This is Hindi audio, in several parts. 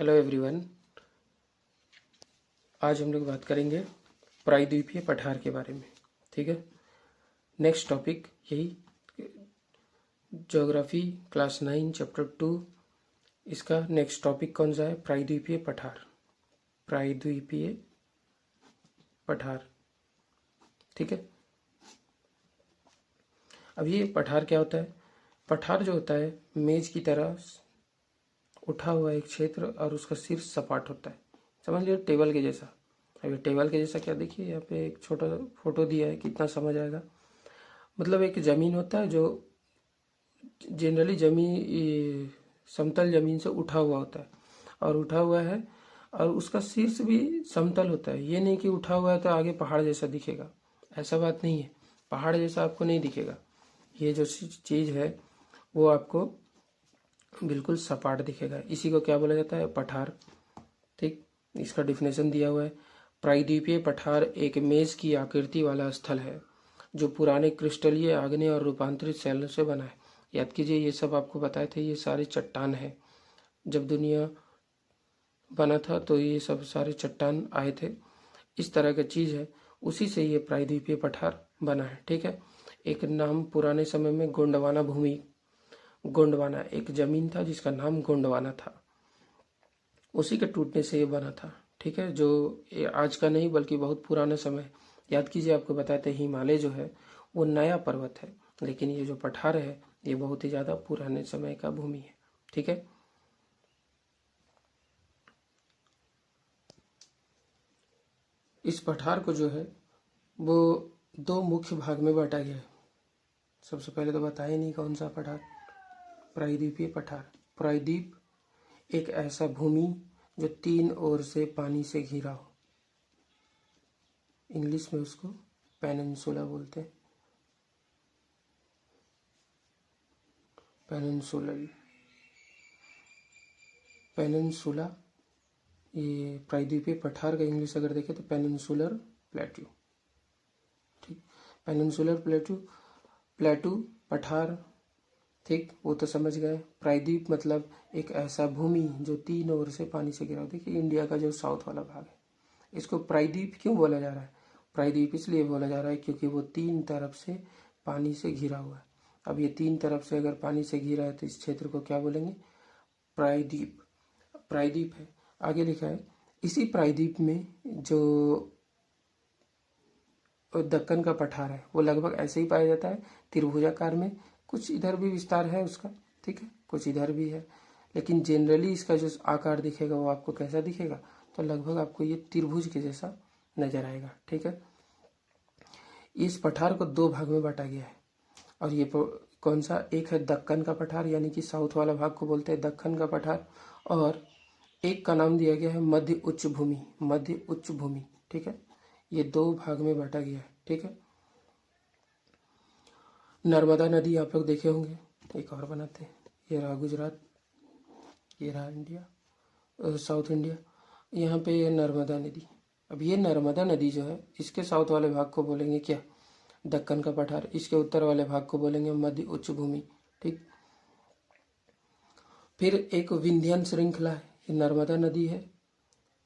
Hello everyone. आज हम लोग बात करेंगे प्रायद्वीपीय पठार के बारे में। ठीक है, नेक्स्ट टॉपिक यही ज्योग्राफी क्लास 9 चैप्टर 2। इसका नेक्स्ट टॉपिक कौन सा है? प्रायद्वीपीय पठार। प्रायद्वीपीय पठार, ठीक है। अब ये पठार क्या होता है? पठार जो होता है मेज की तरह उठा हुआ एक क्षेत्र और उसका शीर्ष सपाट होता है। समझ लियो टेबल के जैसा। अभी टेबल के जैसा क्या, देखिए यहाँ पे एक छोटा फोटो दिया है, कितना समझ आएगा। मतलब एक ज़मीन होता है जो जनरली जमीन समतल ज़मीन से उठा हुआ होता है और उठा हुआ है और उसका शीर्ष भी समतल होता है। ये नहीं कि उठा हुआ है तो आगे पहाड़ जैसा दिखेगा, ऐसा बात नहीं है। पहाड़ जैसा आपको नहीं दिखेगा। ये जो चीज़ है वो आपको बिल्कुल सपाट दिखेगा। इसी को क्या बोला जाता है? पठार। ठीक, इसका डिफिनेशन दिया हुआ है। प्रायद्वीपीय पठार एक मेज की आकृति वाला स्थल है जो पुराने क्रिस्टलीय आग्नेय और रूपांतरित शैलों से बना है। याद कीजिए, ये सब आपको बताए थे, ये सारे चट्टान है। जब दुनिया बना था तो ये सब सारे चट्टान आए थे, इस तरह का चीज़ है। उसी से ये प्रायद्वीपीय पठार बना है। ठीक है, एक नाम पुराने समय में गोंडवाना भूमि, गोंडवाना एक जमीन था जिसका नाम गोंडवाना था, उसी के टूटने से ये बना था। ठीक है, जो ये आज का नहीं बल्कि बहुत पुराना समय। याद कीजिए, आपको बताते हैं हिमालय जो है वो नया पर्वत है, लेकिन ये जो पठार है ये बहुत ही ज़्यादा पुराने समय का भूमि है। ठीक है, इस पठार को जो है वो दो मुख्य भाग में बांटा गया है। सबसे पहले तो बताया नहीं कौन सा पठार? प्रायद्वीपीय पठार। प्रायद्वीप एक ऐसा भूमि जो तीन ओर से पानी से घिरा हो। इंग्लिश में उसको पेनिनसुला बोलते हैं। पेनिनसुला, ये प्रायद्वीपीय पठार का इंग्लिश अगर देखें तो पेनिनसुलर प्लेट्यू। ठीक, पेनिनसुलर प्लेट्यू, प्लेटू पठार। ठीक, वो तो समझ गए। प्रायद्वीप मतलब एक ऐसा भूमि जो तीन ओर से पानी से घिरा हो। देखिए इंडिया का जो साउथ वाला भाग है, इसको प्रायद्वीप क्यों बोला जा रहा है? प्रायद्वीप इसलिए बोला जा रहा है क्योंकि वो तीन तरफ से पानी से घिरा हुआ है। अब ये तीन तरफ से अगर पानी से घिरा है तो इस क्षेत्र को क्या बोलेंगे? प्रायद्वीप। प्रायद्वीप है, आगे लिखा है। इसी प्रायद्वीप में जो दक्कन का पठार है वो लगभग ऐसे ही पाया जाता है, त्रिभुजाकार में। कुछ इधर भी विस्तार है उसका, ठीक है, कुछ इधर भी है, लेकिन जनरली इसका जो आकार दिखेगा वो आपको कैसा दिखेगा? तो लगभग आपको ये त्रिभुज के जैसा नजर आएगा। ठीक है, इस पठार को दो भाग में बांटा गया है। और ये कौन सा? एक है दक्कन का पठार, यानी कि साउथ वाला भाग को बोलते हैं दक्कन का पठार, और एक का नाम दिया गया है मध्य उच्च भूमि। मध्य उच्च भूमि, ठीक है, ये दो भाग में बांटा गया है। ठीक है, नर्मदा नदी आप लोग देखे होंगे। एक और बनाते हैं, ये रहा गुजरात, ये रहा इंडिया, साउथ इंडिया। यहाँ पे ये नर्मदा नदी। अब ये नर्मदा नदी जो है इसके साउथ वाले भाग को बोलेंगे क्या? दक्कन का पठार। इसके उत्तर वाले भाग को बोलेंगे मध्य उच्च भूमि। ठीक, फिर एक विंध्यन श्रृंखला है, ये नर्मदा नदी है।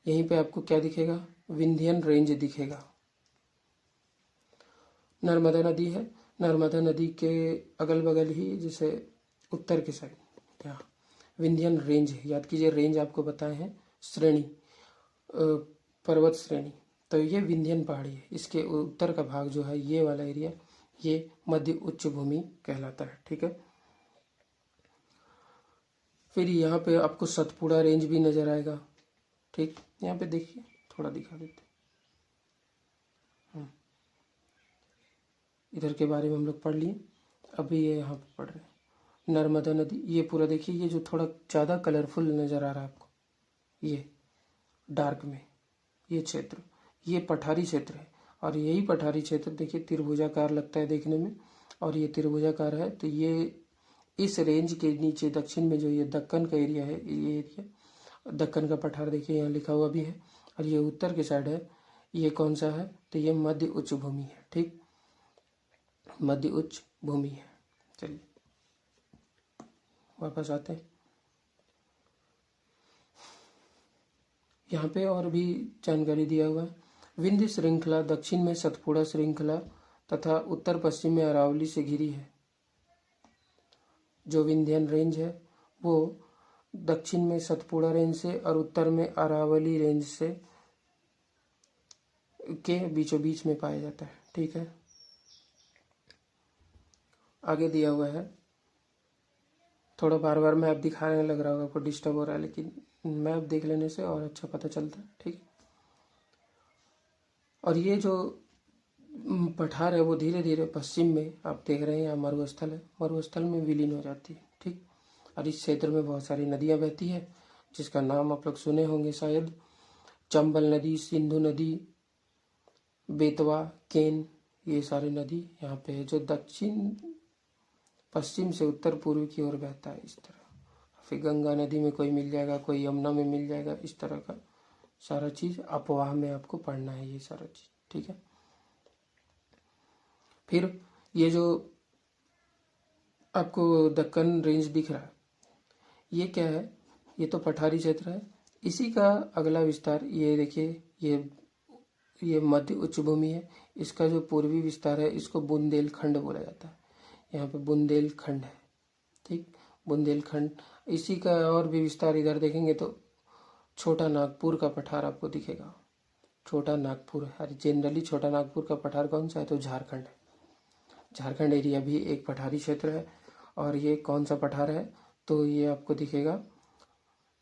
यहीं पे आपको क्या दिखेगा? विंध्यन रेंज दिखेगा। नर्मदा नदी है, नर्मदा नदी के अगल बगल ही जैसे उत्तर के साइड क्या विंध्यन रेंज है। याद कीजिए, रेंज आपको बताए हैं श्रेणी, पर्वत श्रेणी। तो ये विंध्यन पहाड़ी है, इसके उत्तर का भाग जो है ये वाला एरिया, ये मध्य उच्च भूमि कहलाता है। ठीक है, फिर यहाँ पे आपको सतपुड़ा रेंज भी नजर आएगा। ठीक, यहाँ पे देखिए, थोड़ा दिखा देते, इधर के बारे में हम लोग पढ़ लिए, अभी ये यहाँ पे पढ़ रहे हैं नर्मदा नदी। ये पूरा देखिए, ये जो थोड़ा ज़्यादा कलरफुल नज़र आ रहा है आपको, ये डार्क में, ये क्षेत्र, ये पठारी क्षेत्र है। और यही पठारी क्षेत्र देखिए त्रिभुजाकार लगता है देखने में, और ये त्रिभुजाकार है। तो ये इस रेंज के नीचे दक्षिण में जो ये दक्कन का एरिया है, ये एरिया दक्कन का पठार देखिए यहाँ लिखा हुआ भी है। और ये उत्तर के साइड है, ये कौन सा है? तो ये मध्य उच्च भूमि है। ठीक, मध्य उच्च भूमि है। चलिए वापस आते हैं। यहाँ पे और भी जानकारी दिया हुआ है। विंध्य श्रृंखला दक्षिण में सतपुड़ा श्रृंखला तथा उत्तर पश्चिम में अरावली से घिरी है। जो विंध्यन रेंज है वो दक्षिण में सतपुड़ा रेंज से और उत्तर में अरावली रेंज से के बीचों बीच में पाया जाता है। ठीक है, आगे दिया हुआ है, थोड़ा बार बार मैप दिखाने लग रहा होगा, आपको डिस्टर्ब हो रहा है, लेकिन मैप देख लेने से और अच्छा पता चलता है। ठीक है, और ये जो पठार है वो धीरे धीरे पश्चिम में आप देख रहे हैं, यहाँ मरुस्थल है, मरुस्थल में विलीन हो जाती है। ठीक, और इस क्षेत्र में बहुत सारी नदियाँ बहती है जिसका नाम आप लोग सुने होंगे शायद, चंबल नदी, सिंधु नदी, बेतवा, केन, ये सारी नदी यहाँ पे है, जो दक्षिण पश्चिम से उत्तर पूर्व की ओर बहता है इस तरह। फिर गंगा नदी में कोई मिल जाएगा, कोई यमुना में मिल जाएगा, इस तरह का सारा चीज अपवाह में आपको पढ़ना है ये सारा चीज। ठीक है, फिर ये जो आपको दक्कन रेंज दिख रहा है ये क्या है, ये तो पठारी क्षेत्र है। इसी का अगला विस्तार ये देखिए, ये मध्य उच्च भूमि है, इसका जो पूर्वी विस्तार है इसको बुंदेलखंड बोला जाता है। यहाँ पे बुंदेलखंड है। ठीक, बुंदेलखंड, इसी का और भी विस्तार इधर देखेंगे तो छोटा नागपुर का पठार आपको दिखेगा। छोटा नागपुर है, जनरली छोटा नागपुर का पठार कौन सा है, तो झारखंड है। झारखंड एरिया भी एक पठारी क्षेत्र है। और ये कौन सा पठार है, तो ये आपको दिखेगा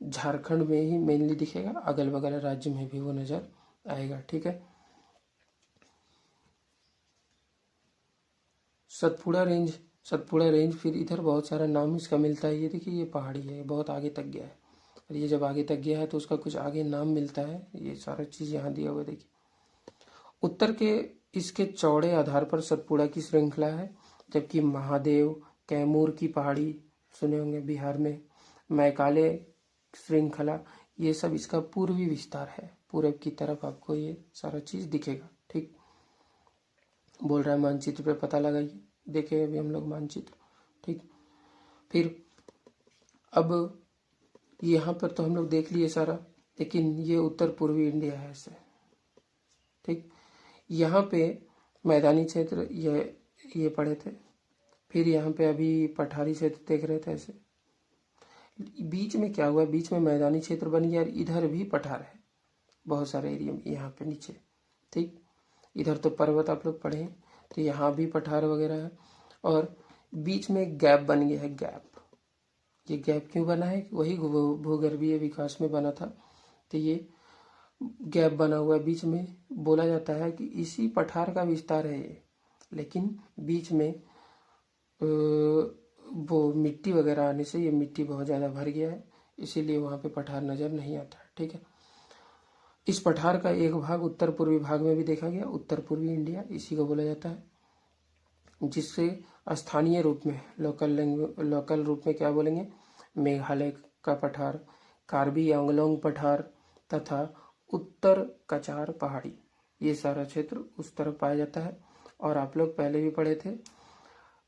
झारखंड में ही मेनली दिखेगा, अगल बगल राज्य में भी वो नजर आएगा। ठीक है, सतपुड़ा रेंज फिर इधर बहुत सारा नाम इसका मिलता है। ये देखिए, ये पहाड़ी है, बहुत आगे तक गया है, और ये जब आगे तक गया है तो उसका कुछ आगे नाम मिलता है। ये सारा चीज यहाँ दिया हुआ देखिए। उत्तर के इसके चौड़े आधार पर सतपुड़ा की श्रृंखला है, जबकि महादेव, कैमूर की पहाड़ी सुने होंगे बिहार में, मैकाले श्रृंखला, ये सब इसका पूर्वी विस्तार है। पूरब की तरफ आपको ये सारा चीज दिखेगा। ठीक, बोल रहा है मानचित्र पे पता लगाइए, देखे अभी हम लोग मानचित्र। ठीक, फिर अब यहाँ पर तो हम लोग देख लिए सारा, लेकिन ये उत्तर पूर्वी इंडिया है ऐसे। ठीक, यहाँ पे मैदानी क्षेत्र ये पढ़े थे, फिर यहाँ पे अभी पठारी क्षेत्र देख रहे थे ऐसे। बीच में क्या हुआ, बीच में मैदानी क्षेत्र बन गया और इधर भी पठार है बहुत सारे एरिया में यहाँ पे नीचे। ठीक, इधर तो पर्वत आप लोग पढ़े हैं, तो यहाँ भी पठार वगैरह है, और बीच में गैप बन गया है। गैप, ये गैप क्यों बना है, वही भूगर्भीय विकास में बना था, तो ये गैप बना हुआ है बीच में। बोला जाता है कि इसी पठार का विस्तार है ये, लेकिन बीच में वो मिट्टी वगैरह आने से ये मिट्टी बहुत ज़्यादा भर गया है, इसीलिए वहाँ पे पठार नज़र नहीं आता है। ठीक है, इस पठार का एक भाग उत्तर पूर्वी भाग में भी देखा गया, उत्तर पूर्वी इंडिया इसी को बोला जाता है, जिससे स्थानीय रूप में लोकल रूप में क्या बोलेंगे, मेघालय का पठार, कार्बी आंगलोंग पठार तथा उत्तर कचार पहाड़ी, ये सारा क्षेत्र उस तरफ पाया जाता है। और आप लोग पहले भी पढ़े थे,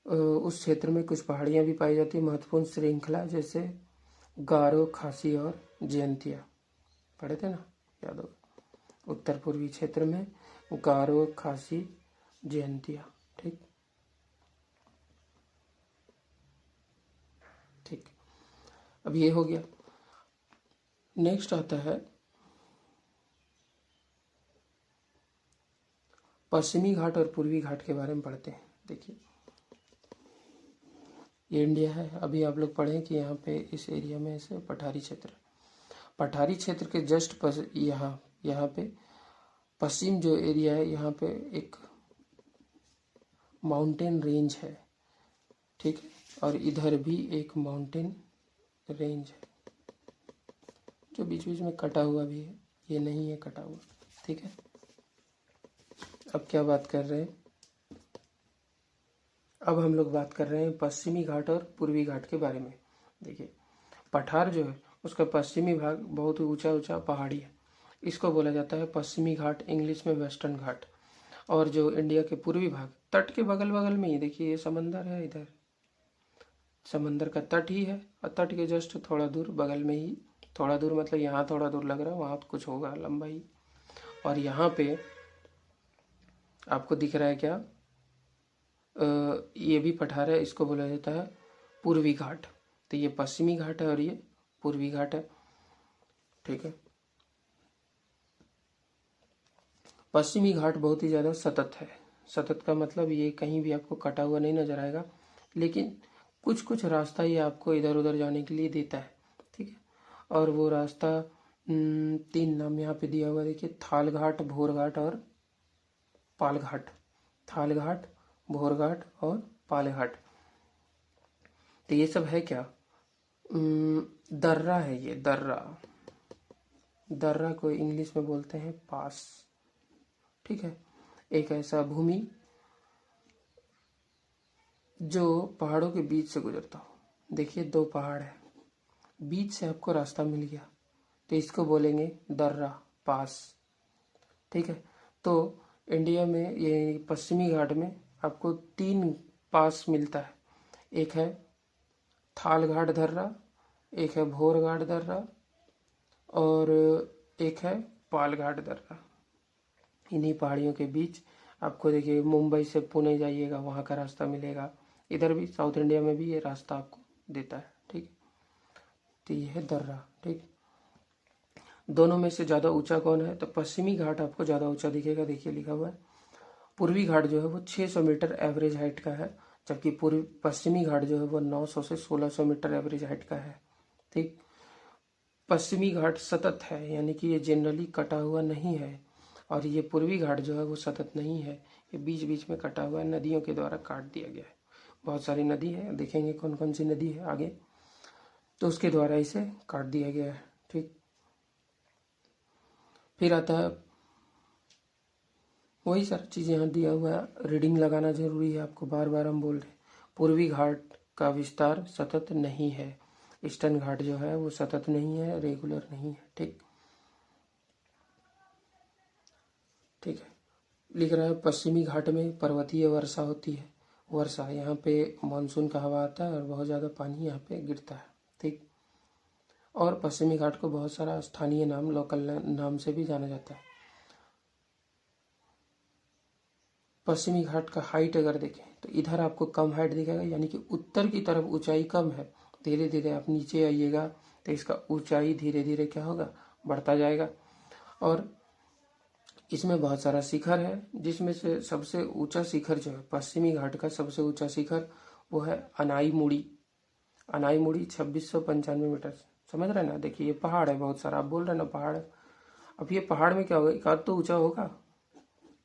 उस क्षेत्र में कुछ पहाड़ियाँ भी पाई जाती है महत्वपूर्ण श्रृंखला, जैसे गारो, खासी और जयंतिया, पढ़े थे ना, याद होगा। उत्तर पूर्वी क्षेत्र में गारो, खासी, जयंतिया। ठीक, ठीक, अब ये हो गया। नेक्स्ट आता है पश्चिमी घाट और पूर्वी घाट के बारे में पढ़ते हैं। देखिए, ये इंडिया है, अभी आप लोग पढ़ें कि यहाँ पे इस एरिया में ऐसे पठारी क्षेत्र, पठारी क्षेत्र के जस्ट यहाँ पे पश्चिम जो एरिया है, यहाँ पे एक माउंटेन रेंज है। ठीक है, और इधर भी एक माउंटेन रेंज है जो बीच बीच में कटा हुआ भी है, ये नहीं है कटा हुआ। ठीक है, अब क्या बात कर रहे हैं, अब हम लोग बात कर रहे हैं पश्चिमी घाट और पूर्वी घाट के बारे में। देखिए, पठार जो है उसका पश्चिमी भाग बहुत ऊंचा ऊंचा पहाड़ी है, इसको बोला जाता है पश्चिमी घाट, इंग्लिश में वेस्टर्न घाट। और जो इंडिया के पूर्वी भाग, तट के बगल बगल में ही देखिए ये समंदर है, इधर समंदर का तट ही है, और तट के जस्ट थोड़ा दूर बगल में ही थोड़ा दूर मतलब यहाँ थोड़ा दूर लग रहा है, वहाँ तो कुछ होगा लंबाई। और यहाँ पे आपको दिख रहा है क्या, ये भी पठार है, इसको बोला जाता है पूर्वी घाट। तो ये पश्चिमी घाट है और ये पूर्वी घाट है। ठीक है, पश्चिमी घाट बहुत ही ज़्यादा सतत है। सतत का मतलब ये कहीं भी आपको कटा हुआ नहीं नजर आएगा, लेकिन कुछ कुछ रास्ता ये आपको इधर उधर जाने के लिए देता है। ठीक है, और वो रास्ता 3 नाम यहाँ पे दिया हुआ देखिए, थाल घाट, भोर घाट और पाल घाट। थाल घाट, भोर घाट और पाल घाट। तो ये सब है क्या, दर्रा है ये, दर्रा। दर्रा को इंग्लिश में बोलते हैं पास। ठीक है, एक ऐसा भूमि जो पहाड़ों के बीच से गुजरता हो। देखिए 2 पहाड़ है, बीच से आपको रास्ता मिल गया, तो इसको बोलेंगे दर्रा, पास। ठीक है, तो इंडिया में ये पश्चिमी घाट में आपको 3 पास मिलता है। एक है थाल घाट दर्रा, एक है भोर घाट दर्रा और एक है पाल घाट दर्रा। इन्हीं पहाड़ियों के बीच आपको देखिए, मुंबई से पुणे जाइएगा वहाँ का रास्ता मिलेगा, इधर भी साउथ इंडिया में भी ये रास्ता आपको देता है। ठीक, तो ये है दर्रा। ठीक, दोनों में से ज़्यादा ऊंचा कौन है, तो पश्चिमी घाट आपको ज़्यादा ऊंचा दिखेगा। देखिए लिखा हुआ है, पूर्वी घाट जो है वो 600 मीटर एवरेज हाइट का है, जबकि पश्चिमी घाट जो है वो 900 से 1600 मीटर एवरेज हाइट का है। ठीक, पश्चिमी घाट सतत है, यानी कि ये जनरली कटा हुआ नहीं है, और ये पूर्वी घाट जो है वो सतत नहीं है, ये बीच बीच में कटा हुआ है, नदियों के द्वारा काट दिया गया है। बहुत सारी नदी है, देखेंगे कौन कौन सी नदी है आगे, तो उसके द्वारा इसे काट दिया गया है। ठीक, फिर आता है वही सारी चीज़ें यहाँ दिया हुआ है, रीडिंग लगाना जरूरी है आपको, बार बार हम बोल रहे हैं। पूर्वी घाट का विस्तार सतत नहीं है, ईस्टर्न घाट जो है वो सतत नहीं है, रेगुलर नहीं है। ठीक, ठीक है, लिख रहा है पश्चिमी घाट में पर्वतीय वर्षा होती है। वर्षा, यहाँ पे मानसून का हवा आता है और बहुत ज़्यादा पानी यहाँ पे गिरता है। ठीक, और पश्चिमी घाट को बहुत सारा स्थानीय नाम, लोकल नाम से भी जाना जाता है। पश्चिमी घाट का हाइट अगर देखें तो इधर आपको कम हाइट दिखेगा, यानी कि उत्तर की तरफ ऊंचाई कम है। धीरे धीरे आप नीचे आइएगा तो इसका ऊंचाई धीरे धीरे क्या होगा, बढ़ता जाएगा। और इसमें बहुत सारा शिखर है, जिसमें से सबसे ऊंचा शिखर जो है पश्चिमी घाट का सबसे ऊंचा शिखर वो है अनाईमुड़ी। अनाईमुड़ी 2695 मीटर। समझ रहे हैं ना, देखिए ये पहाड़ है बहुत सारा, आप बोल रहे हैं ना पहाड़ है। अब ये पहाड़ में क्या होगा, एक आध तो ऊंचा होगा,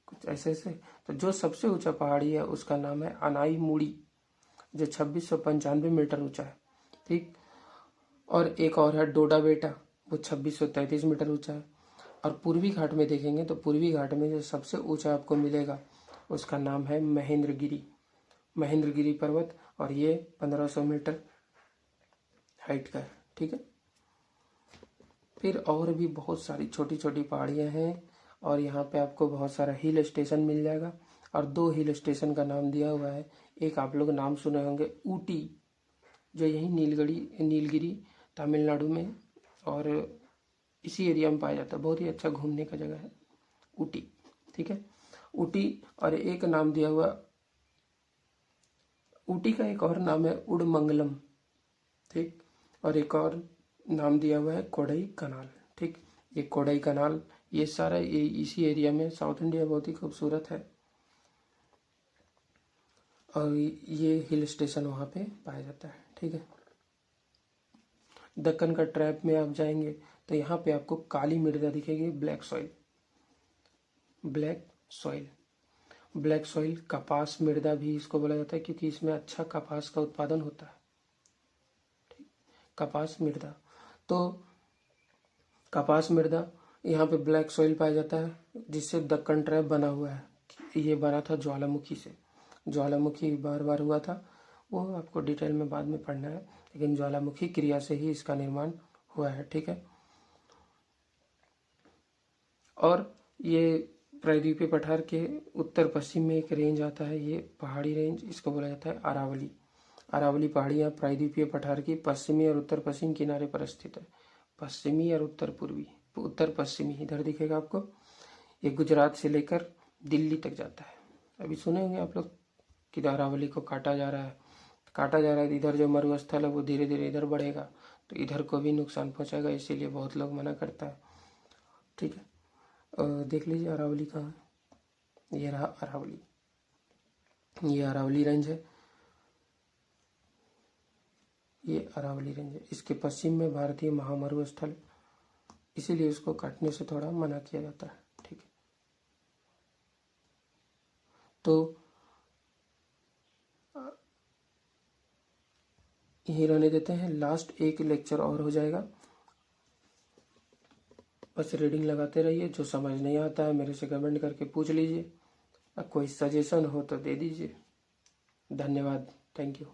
कुछ ऐसे ऐसे। तो जो सबसे ऊंचा पहाड़ी है उसका नाम है अनाईमुड़ी, जो 2695 मीटर ऊंचा है। ठीक, और एक और है डोडा बेटा, वो 2633 मीटर ऊंचा है। और पूर्वी घाट में देखेंगे तो पूर्वी घाट में जो सबसे ऊंचा आपको मिलेगा उसका नाम है महेंद्रगिरी, महेंद्रगिरी पर्वत, और ये 1500 मीटर हाइट का है। ठीक है, फिर और भी बहुत सारी छोटी छोटी पहाड़ियाँ हैं, और यहाँ पे आपको बहुत सारा हिल स्टेशन मिल जाएगा। और 2 हिल स्टेशन का नाम दिया हुआ है, एक आप लोग नाम सुने होंगे ऊटी, जो यही नीलगिरी तमिलनाडु में और इसी एरिया में पाया जाता है, बहुत ही अच्छा घूमने का जगह है ऊटी। ठीक है, ऊटी, और एक नाम दिया हुआ ऊटी का एक और नाम है उड़मंगलम। ठीक, और एक और नाम दिया हुआ है कोडई कनाल। ठीक, ये कोडई कनाल, ये सारा ये इसी एरिया में, साउथ इंडिया बहुत ही खूबसूरत है, और ये हिल स्टेशन वहाँ पे पाया जाता है। ठीक है, दक्कन का ट्रैप में आप जाएंगे तो यहाँ पे आपको काली मृदा दिखेगी, black soil. Black soil, black soil कपास मृदा भी इसको बोला जाता है, क्योंकि इसमें अच्छा कपास का उत्पादन होता है। ठीक, कपास मृदा, तो कपास मृदा, यहाँ पे ब्लैक सॉइल पाया जाता है, जिससे दक्कन ट्रैप बना हुआ है। ये बना था ज्वालामुखी से, ज्वालामुखी बार बार हुआ था, वो आपको डिटेल में बाद में पढ़ना है, लेकिन ज्वालामुखी क्रिया से ही इसका निर्माण हुआ है। ठीक है, और ये प्रायद्वीपीय पठार के उत्तर पश्चिम में एक रेंज आता है, ये पहाड़ी रेंज, इसको बोला जाता है अरावली। अरावली पहाड़ियाँ प्रायद्वीपीय पठार की पश्चिमी और उत्तर पश्चिम किनारे पर स्थित है। पश्चिमी और उत्तर पूर्वी, उत्तर पश्चिमी इधर दिखेगा आपको। ये गुजरात से लेकर दिल्ली तक जाता है। अभी सुने होंगे आप लोग कि अरावली को काटा जा रहा है, इधर जो मरुस्थल है वो धीरे धीरे इधर बढ़ेगा, तो इधर को भी नुकसान पहुंचेगा, इसीलिए बहुत लोग मना करता है। ठीक है, देख लीजिए अरावली कहाँ है। ये रहा अरावली, ये अरावली रेंज है, ये अरावली रेंज है। इसके पश्चिम में भारतीय महामरुस्थल, इसीलिए इसको काटने से थोड़ा मना किया जाता है। ठीक है, तो यही रहने देते हैं। लास्ट एक लेक्चर और हो जाएगा, बस रीडिंग लगाते रहिए। जो समझ नहीं आता है मेरे से कमेंट करके पूछ लीजिए, कोई सजेशन हो तो दे दीजिए। धन्यवाद, थैंक यू।